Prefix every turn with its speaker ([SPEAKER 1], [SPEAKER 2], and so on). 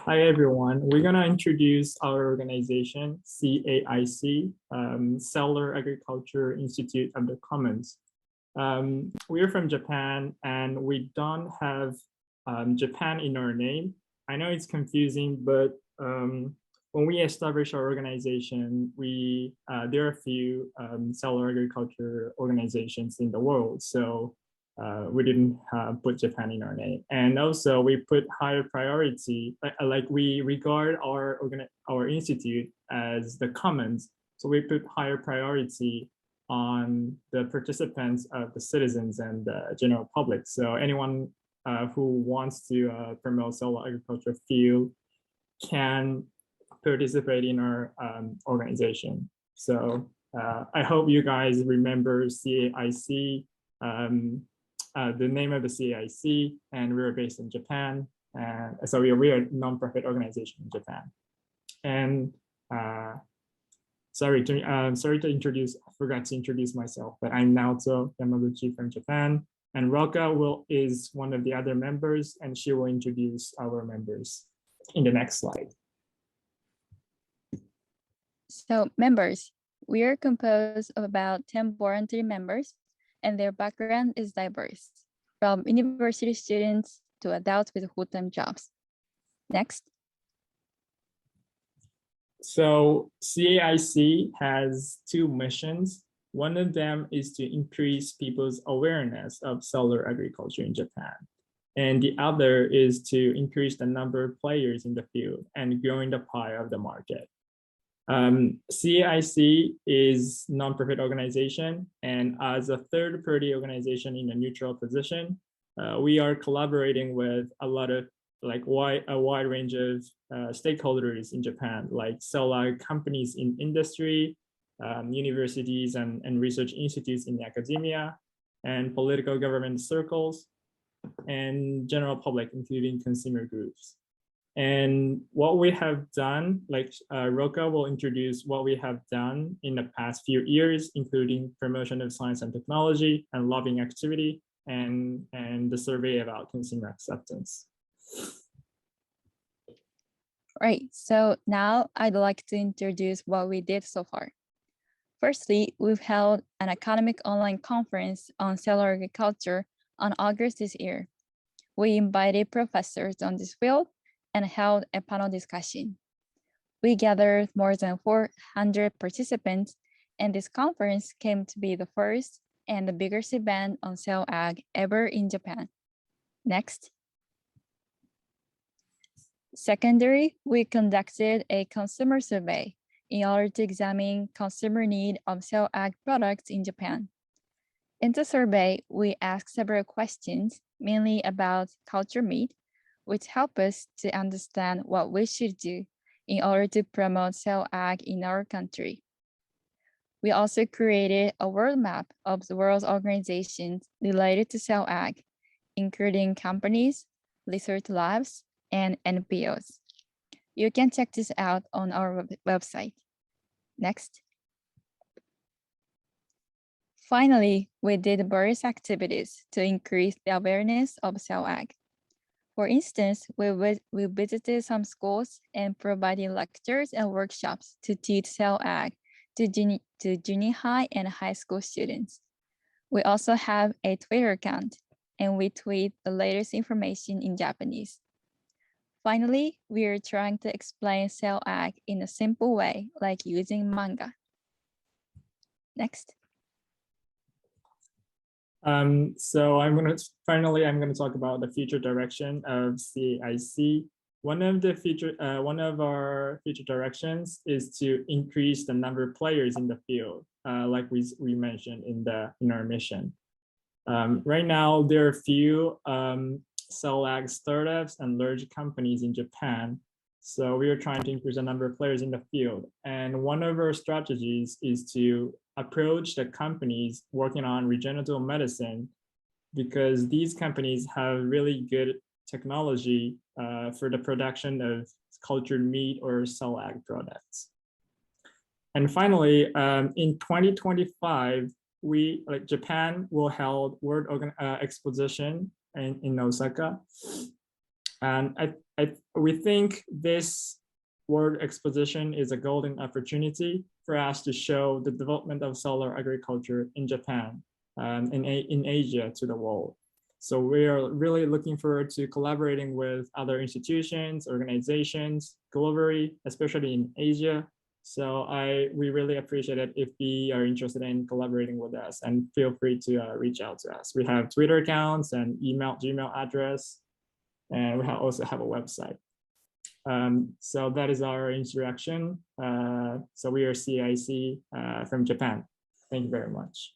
[SPEAKER 1] Hi, everyone. We're going to introduce our organization, CAIC, Cellular Agriculture Institute of the Commons. We're from Japan, and we don't have Japan in our name. I know it's confusing, but when we established our organization, there are a few cellular agriculture organizations in the world. So we didn't put Japan in our name. And also we put higher priority, like we regard our institute as the commons. So we put higher priority on the participants of the citizens and the general public. So anyone who wants to promote cellular agriculture field can participate in our organization. So I hope you guys remember CAIC, the name of the CAIC, and we're based in Japan. So we are a nonprofit organization in Japan. And sorry to introduce, I forgot to introduce myself, but I'm Naoto Yamaguchi from Japan. And Roka is one of the other members, and she will introduce our members in the next slide.
[SPEAKER 2] So members, we are composed of about 10 voluntary members, and their background is diverse, from university students to adults with full-time jobs. Next.
[SPEAKER 1] So CAIC has two missions. One of them is to increase people's awareness of cellular agriculture in Japan. And the other is to increase the number of players in the field and growing the pie of the market. CAIC is non-profit organization, and as a third-party organization in a neutral position, we are collaborating with a wide range of stakeholders in Japan, like cellular companies in industry, universities and research institutes in academia, and political government circles, and general public, including consumer groups. And what we have done, like Roka will introduce what we have done in the past few years, including promotion of science and technology and lobbying activity, and the survey about consumer acceptance.
[SPEAKER 2] Right, so now I'd like to introduce what we did so far. Firstly, we've held an academic online conference on cellular agriculture on August this year. We invited professors on this field and held a panel discussion. We gathered more than 400 participants, and this conference came to be the first and the biggest event on cell ag ever in Japan. Next. Secondary, we conducted a consumer survey in order to examine consumer need of cell ag products in Japan. In the survey, we asked several questions, mainly about culture meat, which help us to understand what we should do in order to promote cell ag in our country. We also created a world map of the world's organizations related to cell ag, including companies, research labs, and NPOs. You can check this out on our website. Next. Finally, we did various activities to increase the awareness of cell ag. For instance, we visited some schools and provided lectures and workshops to teach cell ag to junior high and high school students. We also have a Twitter account, and we tweet the latest information in Japanese. Finally, we are trying to explain cell ag in a simple way, like using manga. Next.
[SPEAKER 1] So I'm going to talk about the future direction of CAIC. One of our future directions is to increase the number of players in the field, like we mentioned in our mission. Right now, there are a few cell ag startups and large companies in Japan. So we are trying to increase the number of players in the field. And one of our strategies is to approach the companies working on regenerative medicine, because these companies have really good technology for the production of cultured meat or cell ag products. And finally, in 2025, Japan will hold World Exposition in Osaka. And we think this World Exposition is a golden opportunity for us to show the development of solar agriculture in Japan, in Asia to the world. So we are really looking forward to collaborating with other institutions, organizations globally, especially in Asia. So we really appreciate it if you are interested in collaborating with us, and feel free to reach out to us. We have Twitter accounts and Gmail address, and we also have a website. So that is our introduction. So we are CAIC from Japan. Thank you very much.